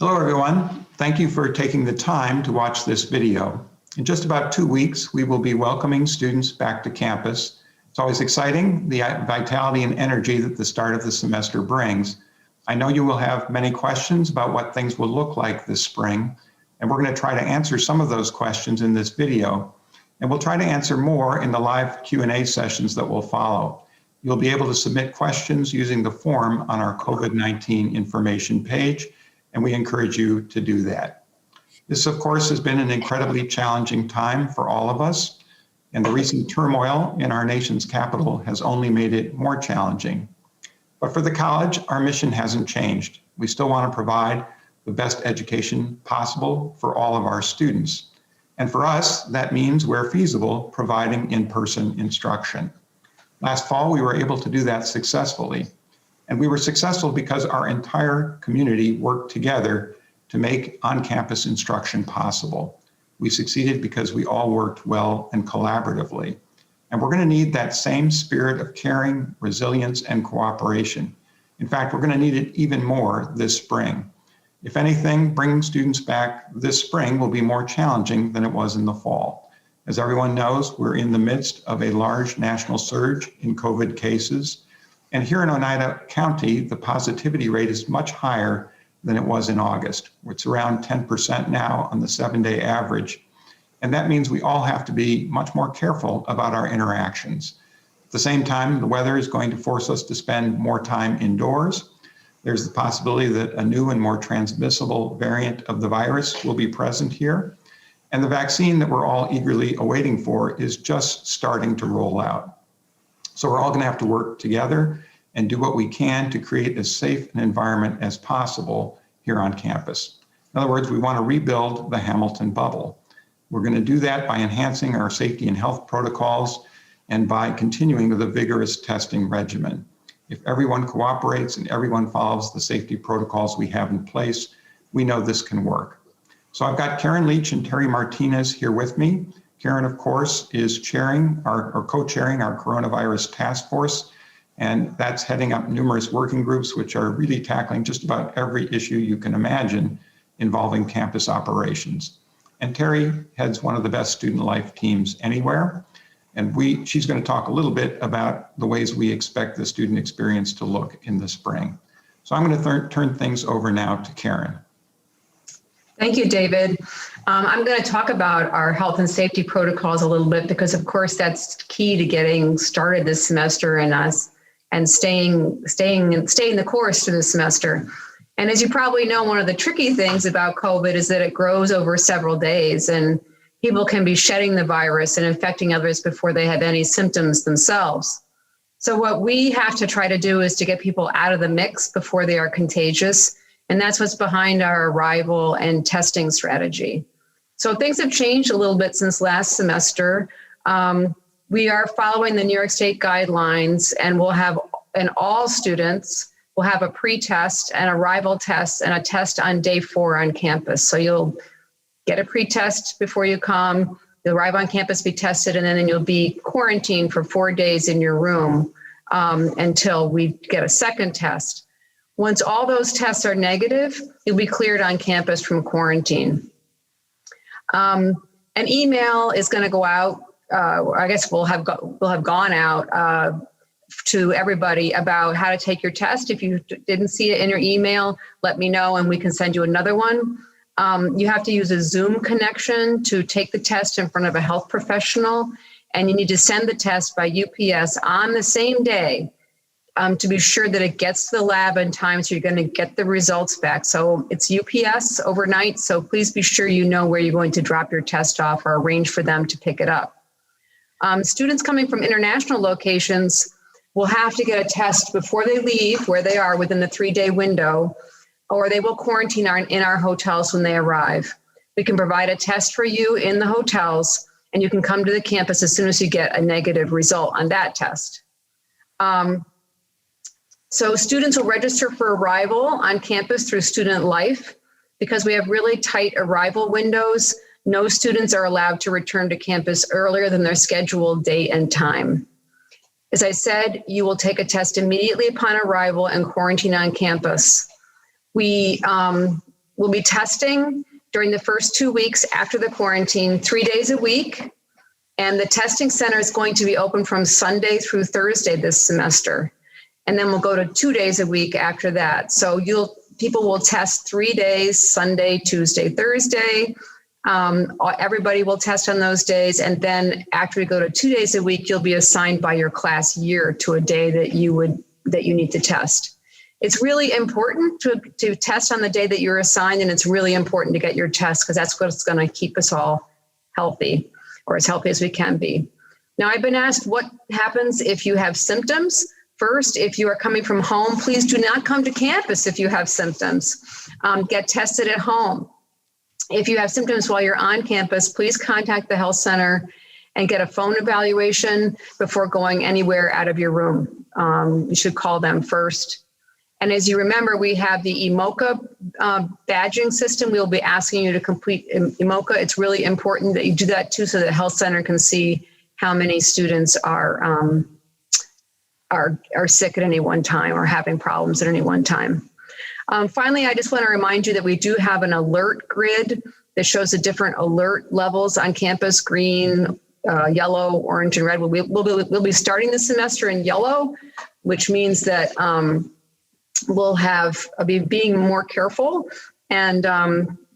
Hello, everyone. Thank you for taking the time to watch this video. In just about 2 weeks, we will be welcoming students back to campus. It's always exciting, the vitality and energy that the start of the semester brings. I know you will have many questions about what things will look like this spring, and we're going to try to answer some of those questions in this video. And we'll try to answer more in the live Q&A sessions that will follow. You'll be able to submit questions using the form on our COVID-19 information page, and we encourage you to do that. This, of course, has been an incredibly challenging time for all of us, and the recent turmoil in our nation's capital has only made it more challenging. But for the college, our mission hasn't changed. We still want to provide the best education possible for all of our students. And for us, that means, where feasible, providing in-person instruction. Last fall, we were able to do that successfully. And we were successful because our entire community worked together to make on-campus instruction possible. We succeeded because we all worked well and collaboratively. And we're going to need that same spirit of caring, resilience, and cooperation. In fact, we're going to need it even more this spring. If anything, bringing students back this spring will be more challenging than it was in the fall. As everyone knows, we're in the midst of a large national surge in COVID cases. And here in Oneida County, the positivity rate is much higher than it was in August. It's around 10% now on the 7-day average. And that means we all have to be much more careful about our interactions. At the same time, the weather is going to force us to spend more time indoors. There's the possibility that a new and more transmissible variant of the virus will be present here. And the vaccine that we're all eagerly awaiting for is just starting to roll out. So we're all going to have to work together and do what we can to create as safe an environment as possible here on campus. In other words, we want to rebuild the Hamilton bubble. We're going to do that by enhancing our safety and health protocols and by continuing with a vigorous testing regimen. If everyone cooperates and everyone follows the safety protocols we have in place, we know this can work. So I've got Karen Leach and Terry Martinez here with me. Karen, of course, is chairing or co-chairing our coronavirus task force, and that's heading up numerous working groups which are really tackling just about every issue you can imagine involving campus operations. And Terry heads one of the best student life teams anywhere, and she's going to talk a little bit about the ways we expect the student experience to look in the spring. So I'm going to turn things over now to Karen. Thank you, David. I'm going to talk about our health and safety protocols a little bit because, of course, that's key to getting started this semester and staying the course through the semester. And as you probably know, one of the tricky things about COVID is that it grows over several days, and people can be shedding the virus and infecting others before they have any symptoms themselves. So what we have to try to do is to get people out of the mix before they are contagious. And that's what's behind our arrival and testing strategy. So things have changed a little bit since last semester. We are following the New York State guidelines, and all students will have a pre-test, an arrival test, and a test on day 4 on campus. So you'll get a pre-test before you come, you'll arrive on campus, be tested, and then you'll be quarantined for 4 days in your room until we get a second test. Once all those tests are negative, you'll be cleared on campus from quarantine. An email is going to go out. I guess we'll have gone out to everybody about how to take your test. If you didn't see it in your email, let me know and we can send you another one. You have to use a Zoom connection to take the test in front of a health professional, and you need to send the test by UPS on the same day. To be sure that it gets to the lab in time so you're going to get the results back. So it's UPS overnight, so please be sure you know where you're going to drop your test off or arrange for them to pick it up. Students coming from international locations will have to get a test before they leave where they are within the 3-day window, or they will quarantine in our hotels when they arrive. We can provide a test for you in the hotels, and you can come to the campus as soon as you get a negative result on that test. So students will register for arrival on campus through Student Life. Because we have really tight arrival windows, no students are allowed to return to campus earlier than their scheduled date and time. As I said, you will take a test immediately upon arrival and quarantine on campus. We we'll be testing during the first 2 weeks after the quarantine, 3 days a week. And the testing center is going to be open from Sunday through Thursday this semester. And then we'll go to 2 days a week after that. So people will test 3 days, Sunday, Tuesday, Thursday. Everybody will test on those days. And then after we go to 2 days a week, you'll be assigned by your class year to a day that you need to test. It's really important to test on the day that you're assigned, and it's really important to get your test because that's what's going to keep us all healthy, or as healthy as we can be. Now, I've been asked what happens if you have symptoms. First, if you are coming from home, please do not come to campus if you have symptoms. Get tested at home. If you have symptoms while you're on campus, please contact the health center and get a phone evaluation before going anywhere out of your room. You should call them first. And as you remember, we have the EMOCA badging system. We'll be asking you to complete EMOCA. It's really important that you do that too, so the health center can see how many students are sick at any one time or having problems at any one time. Finally, I just want to remind you that we do have an alert grid that shows the different alert levels on campus: green, yellow, orange, and red. We'll be starting the semester in yellow, which means that we'll be being more careful, and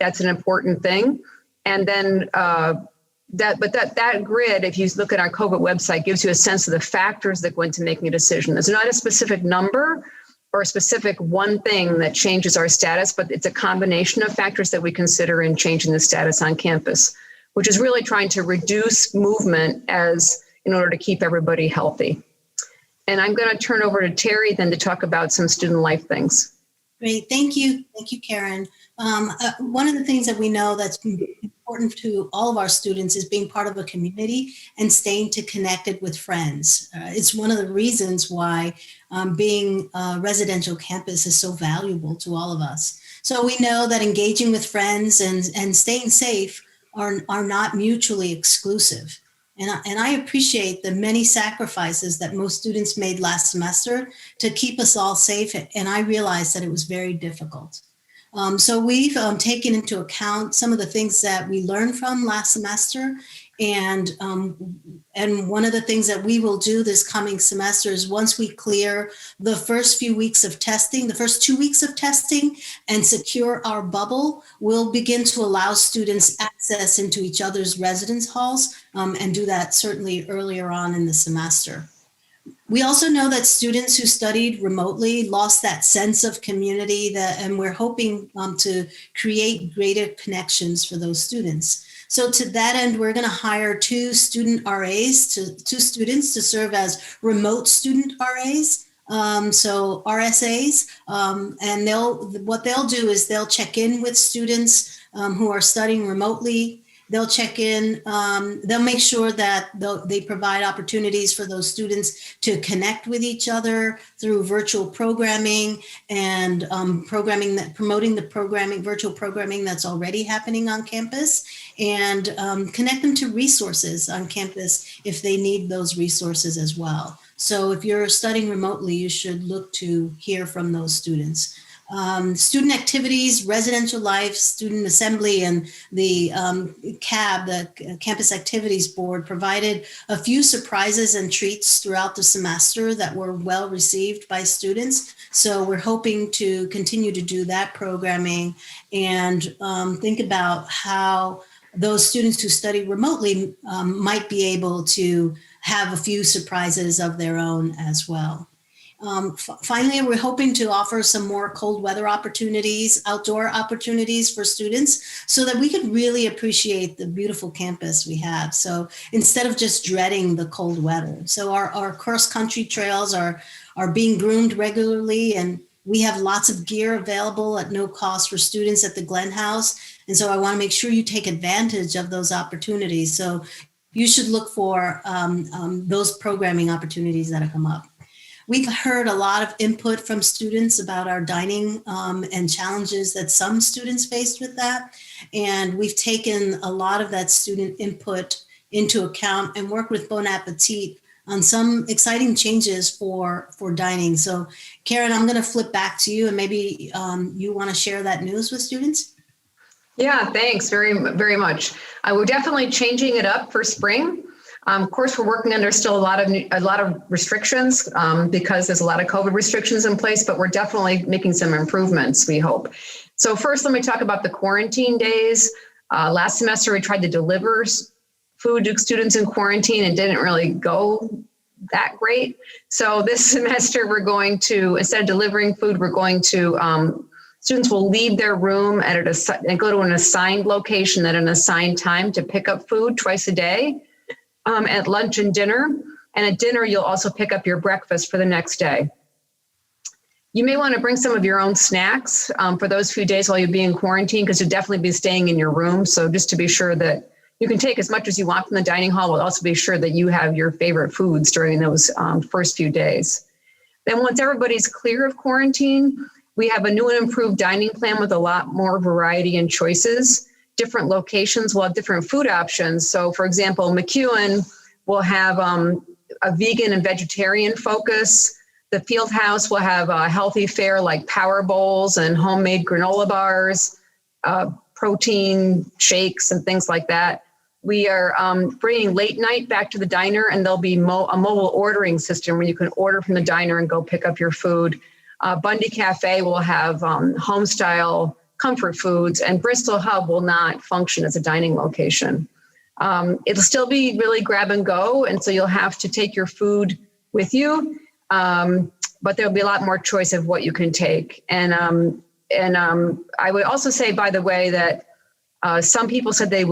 that's an important thing. And then that grid, if you look at our COVID website, gives you a sense of the factors that go into making a decision. There's not a specific number or a specific one thing that changes our status, but it's a combination of factors that we consider in changing the status on campus, which is really trying to reduce movement in order to keep everybody healthy. And I'm going to turn over to Terry then to talk about some student life things. Great. Thank you. Thank you, Karen. One of the things that we know that's important to all of our students is being part of a community and staying connected with friends. It's one of the reasons why being a residential campus is so valuable to all of us. So we know that engaging with friends and staying safe are not mutually exclusive. And I appreciate the many sacrifices that most students made last semester to keep us all safe. And I realized that it was very difficult. So we've taken into account some of the things that we learned from last semester. And one of the things that we will do this coming semester is once we clear the first few weeks of testing, the first 2 weeks of testing, and secure our bubble, we'll begin to allow students access into each other's residence halls and do that certainly earlier on in the semester. We also know that students who studied remotely lost that sense of community, and we're hoping to create greater connections for those students. So to that end, we're going to hire two student RAs, two students to serve as remote student RAs, so RSAs, and what they'll do is they'll check in with students who are studying remotely. They'll check in, they'll make sure that they provide opportunities for those students to connect with each other through virtual programming and promoting the virtual programming that's already happening on campus, and connect them to resources on campus if they need those resources as well. So if you're studying remotely, you should look to hear from those students. Student activities, residential life, student assembly, and the CAB, the Campus Activities Board, provided a few surprises and treats throughout the semester that were well received by students. So we're hoping to continue to do that programming and think about how those students who study remotely might be able to have a few surprises of their own as well. Finally, we're hoping to offer some more cold weather opportunities, outdoor opportunities for students so that we could really appreciate the beautiful campus we have. So instead of just dreading the cold weather. So our cross-country trails are being groomed regularly, and we have lots of gear available at no cost for students at the Glenn House. And so I want to make sure you take advantage of those opportunities. So you should look for those programming opportunities that have come up. We've heard a lot of input from students about our dining and challenges that some students faced with that. And we've taken a lot of that student input into account and worked with Bon Appetit on some exciting changes for dining. So Karen, I'm going to flip back to you, and maybe you want to share that news with students. Yeah, thanks very much. We're definitely changing it up for spring. Of course, we're working under still a lot of restrictions because there's a lot of COVID restrictions in place, but we're definitely making some improvements, we hope. So first, let me talk about the quarantine days. Last semester, we tried to deliver food to students in quarantine and didn't really go that great. So this semester, we're going to, instead of delivering food, we're going to, students will leave their room and go to an assigned location at an assigned time to pick up food twice a day at lunch and dinner. And at dinner, you'll also pick up your breakfast for the next day. You may want to bring some of your own snacks for those few days while you'll be in quarantine, because you'll definitely be staying in your room. So just to be sure that you can take as much as you want from the dining hall, we'll also be sure that you have your favorite foods during those first few days. Then once everybody's clear of quarantine, we have a new and improved dining plan with a lot more variety and choices. Different locations will have different food options. So for example, McEwen will have a vegan and vegetarian focus. The Fieldhouse will have a healthy fare like power bowls and homemade granola bars, protein shakes and things like that. We are bringing late night back to the diner, and there'll be a mobile ordering system where you can order from the diner and go pick up your food. Bundy Cafe will have home style comfort foods, and Bristol Hub will not function as a dining location. It'll still be really grab and go, and so you'll have to take your food with you, but there'll be a lot more choice of what you can take. And I would also say, by the way, that some people said they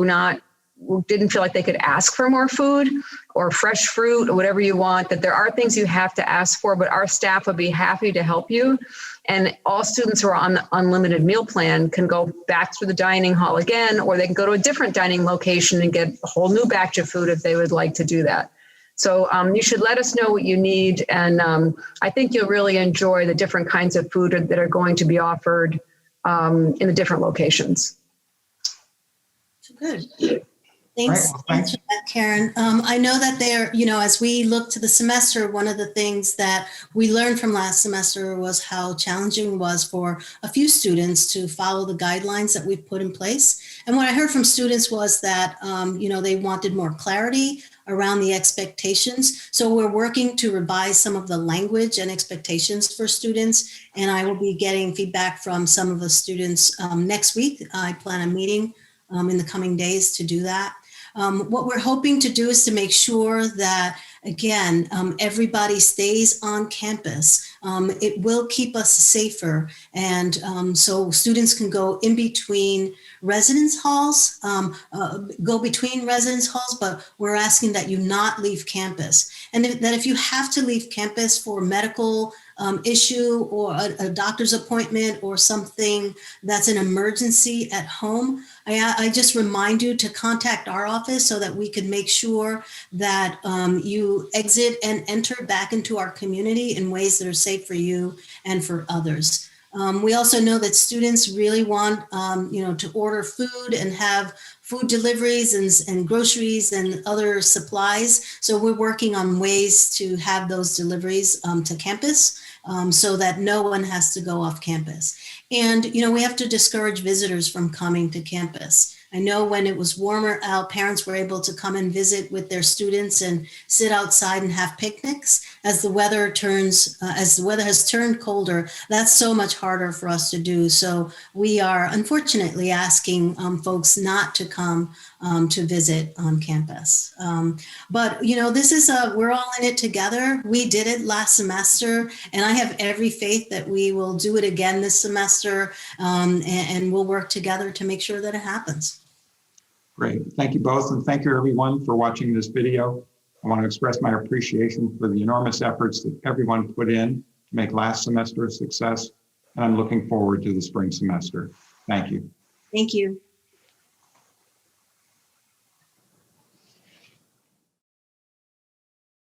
didn't feel like they could ask for more food or fresh fruit or whatever you want, that there are things you have to ask for, but our staff would be happy to help you. And all students who are on the unlimited meal plan can go back through the dining hall again, or they can go to a different dining location and get a whole new batch of food if they would like to do that. So you should let us know what you need. And I think you'll really enjoy the different kinds of food that are going to be offered in the different locations. Good. Thanks, Right, well, thanks for that, Karen. I know that there, as we look to the semester, one of the things that we learned from last semester was how challenging it was for a few students to follow the guidelines that we've put in place. And what I heard from students was that, they wanted more clarity around the expectations. So we're working to revise some of the language and expectations for students. And I will be getting feedback from some of the students next week. I plan a meeting in the coming days to do that. What we're hoping to do is to make sure that, again, everybody stays on campus. It will keep us safer. And so students can go in between residence halls, but we're asking that you not leave campus. And that if you have to leave campus for medical issue or a doctor's appointment or something that's an emergency at home, I just remind you to contact our office so that we can make sure that you exit and enter back into our community in ways that are safe for you and for others. We also know that students really want, to order food and have food deliveries and groceries and other supplies. So we're working on ways to have those deliveries to campus so that no one has to go off campus. And, we have to discourage visitors from coming to campus. I know when it was warmer out, parents were able to come and visit with their students and sit outside and have picnics. As the weather has turned colder, that's so much harder for us to do. So we are unfortunately asking folks not to come to visit on campus. But this is we're all in it together. We did it last semester, and I have every faith that we will do it again this semester, and we'll work together to make sure that it happens. Great. Thank you both, and thank you everyone for watching this video. I want to express my appreciation for the enormous efforts that everyone put in to make last semester a success, and I'm looking forward to the spring semester. Thank you. Thank you.